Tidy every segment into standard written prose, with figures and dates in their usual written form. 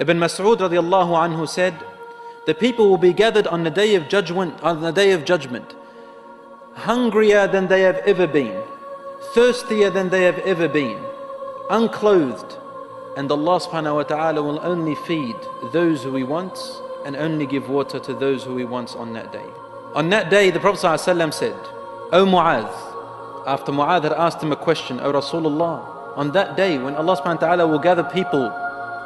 Ibn Mas'ud radiallahu anhu said, the people will be gathered on the day of judgment, hungrier than they have ever been, thirstier than they have ever been, unclothed, and Allah subhanahu wa ta'ala will only feed those who He wants and only give water to those who He wants on that day. On that day, the Prophet ﷺ said, O Mu'adh, after Mu'adh had asked him a question, O Rasulullah, on that day when Allah subhanahu wa ta'ala will gather people,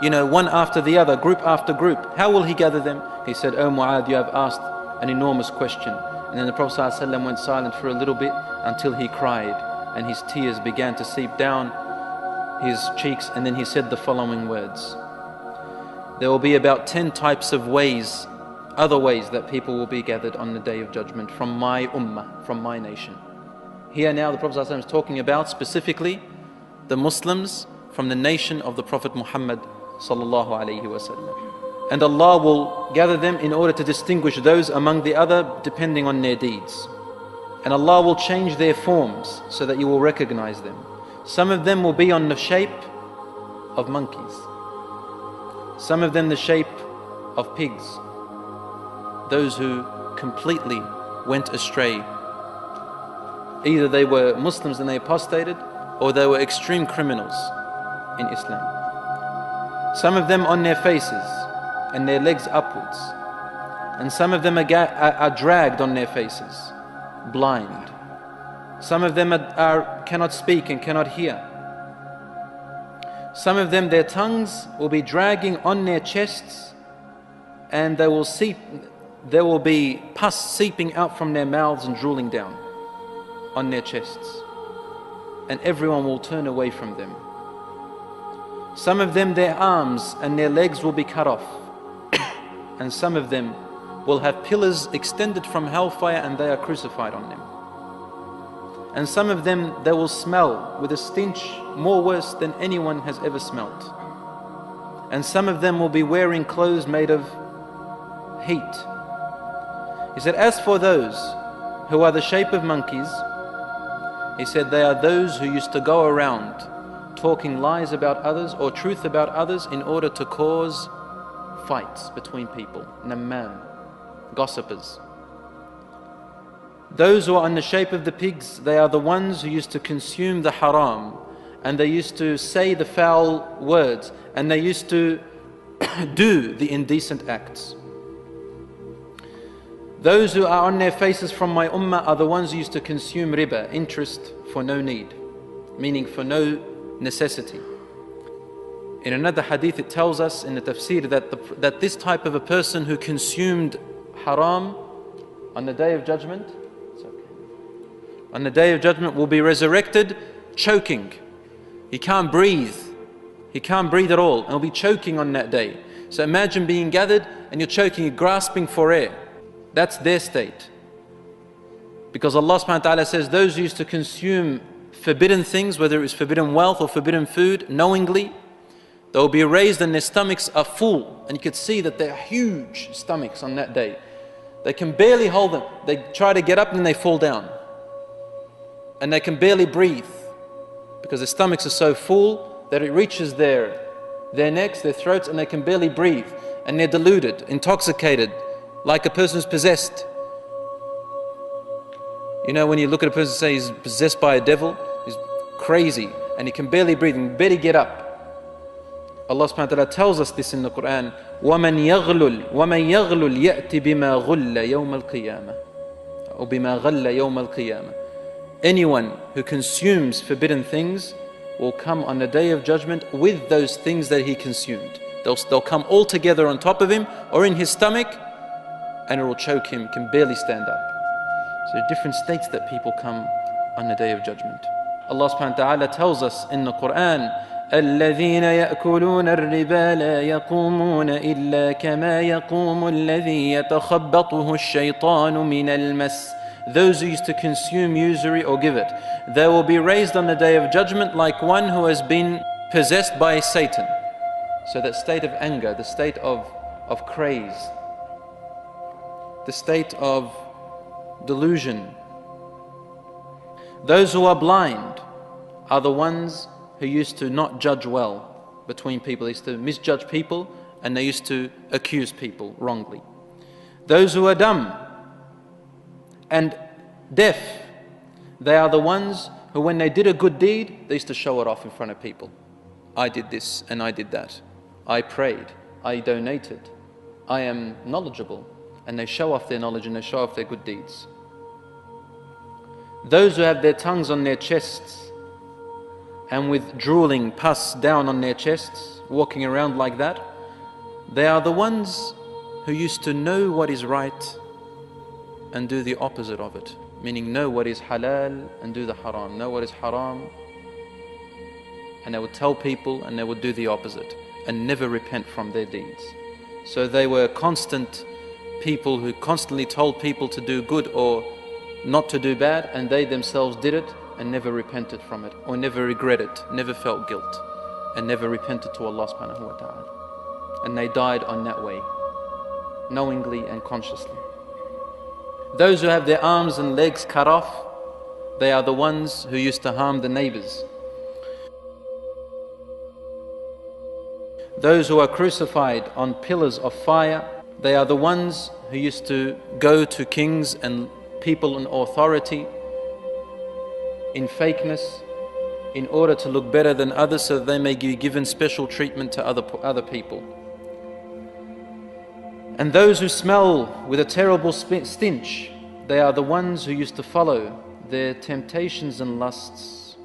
one after the other, group after group, how will He gather them? He said, O Mu'adh, you have asked an enormous question. And then the Prophet ﷺ went silent for a little bit until he cried and his tears began to seep down his cheeks, and then he said the following words: there will be about 10 types of ways, other ways that people will be gathered on the day of judgment from my ummah, from my nation. Here now the Prophet ﷺ is talking about specifically the Muslims from the nation of the Prophet Muhammad sallallahu alaihi wasallam. And Allah will gather them in order to distinguish those among the other depending on their deeds. And Allah will change their forms so that you will recognize them. Some of them will be on the shape of monkeys, some of them the shape of pigs, those who completely went astray. Either they were Muslims and they apostated, or they were extreme criminals in Islam. Some of them on their faces and their legs upwards, and some of them are dragged on their faces, blind. Some of them cannot speak and cannot hear. Some of them, their tongues will be dragging on their chests, and there will be pus seeping out from their mouths and drooling down on their chests, and everyone will turn away from them. Some of them, their arms and their legs will be cut off, and some of them will have pillars extended from hellfire and they are crucified on them. And some of them, they will smell with a stench more worse than anyone has ever smelt. And some of them will be wearing clothes made of heat. He said, as for those who are the shape of monkeys, he said, they are those who used to go around talking lies about others or truth about others in order to cause fights between people. Namman, gossipers. Those who are in the shape of the pigs, they are the ones who used to consume the haram, and they used to say the foul words, and they used to do the indecent acts. Those who are on their faces from my ummah are the ones who used to consume riba, interest for no need, meaning for no necessity. In another hadith it tells us in the tafsir that this type of a person who consumed haram on the day of judgment, on the day of judgment will be resurrected choking. He can't breathe. He can't breathe at all, and will be choking on that day. So imagine being gathered and you're choking, you're grasping for air. That's their state. Because Allah subhanahu wa ta'ala says those who used to consume forbidden things, whether it was forbidden wealth or forbidden food, knowingly, they will be raised and their stomachs are full. And you could see that they're huge stomachs on that day. They can barely hold them. They try to get up and then they fall down. And they can barely breathe because their stomachs are so full that it reaches their necks, their throats, and they can barely breathe. And they're deluded, intoxicated, like a person who's possessed. You know, when you look at a person and say he's possessed by a devil, he's crazy and he can barely breathe and barely get up. Allah subhanahu wa ta'ala tells us this in the Quran, وَمَنْ يَغْلُلْ يَأْتِ بِمَا غُلَّ يَوْمَ الْقِيَامَةِ or بِمَا غَلَّ يَوْمَ الْقِيَامَةِ. Anyone who consumes forbidden things will come on the day of judgment with those things that he consumed. They'll come all together on top of him or in his stomach, and it will choke him, can barely stand up. So different states that people come on the day of judgment. Allah subhanahu wa ta'ala tells us in the Quran, الذين يأكلون الربا لا يقومون إلا كما يقوم الذي يتخبطه الشيطان من المس. Those who used to consume usury or give it, they will be raised on the day of judgment like one who has been possessed by Satan. So that state of anger, the state of craze, the state of delusion. Those who are blind are the ones who used to not judge well between people. They used to misjudge people and they used to accuse people wrongly. Those who are dumb and deaf, they are the ones who, when they did a good deed, they used to show it off in front of people. I did this and I did that. I prayed, I donated, I am knowledgeable. And they show off their knowledge and they show off their good deeds. Those who have their tongues on their chests and with drooling pus down on their chests, walking around like that, they are the ones who used to know what is right and do the opposite of it. Meaning know what is halal and do the haram, know what is haram, and they would tell people and they would do the opposite and never repent from their deeds. So they were constant people who constantly told people to do good or not to do bad, and they themselves did it and never repented from it, or never regretted, never felt guilt, and never repented to Allah subhanahu wa ta'ala. And they died on that way, knowingly and consciously. Those who have their arms and legs cut off, they are the ones who used to harm the neighbors. Those who are crucified on pillars of fire, they are the ones who used to go to kings and people in authority in fakeness in order to look better than others, so that they may be given special treatment to other people. And those who smell with a terrible stench, they are the ones who used to follow their temptations and lusts,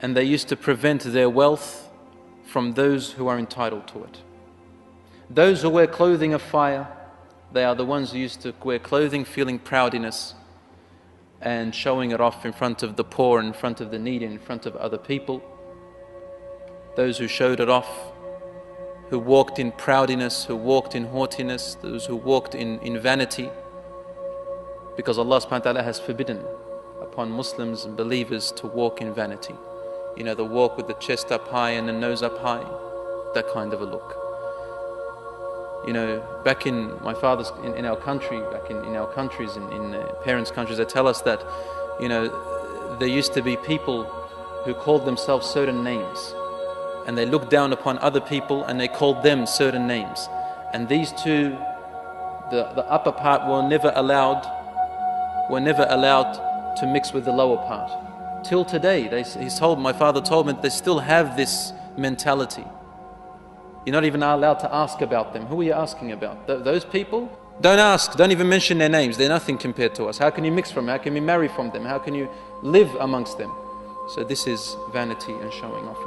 and they used to prevent their wealth from those who are entitled to it. Those who wear clothing of fire, they are the ones who used to wear clothing feeling proudness and showing it off in front of the poor, in front of the needy, in front of other people. Those who showed it off, who walked in proudness, who walked in haughtiness, those who walked in vanity, because Allah subhanahu wa ta'ala has forbidden upon Muslims and believers to walk in vanity. You know, the walk with the chest up high and the nose up high, that kind of a look. You know, back in my father's, in our country, back in our countries, in parents' countries, they tell us that, you know, there used to be people who called themselves certain names, and they looked down upon other people and they called them certain names. And these two, the upper part were never allowed to mix with the lower part. Till today, my father told me, they still have this mentality. You're not even allowed to ask about them. Who are you asking about? Those people? Don't ask, don't even mention their names. They're nothing compared to us. How can you mix from them? How can you marry from them? How can you live amongst them? So this is vanity and showing off.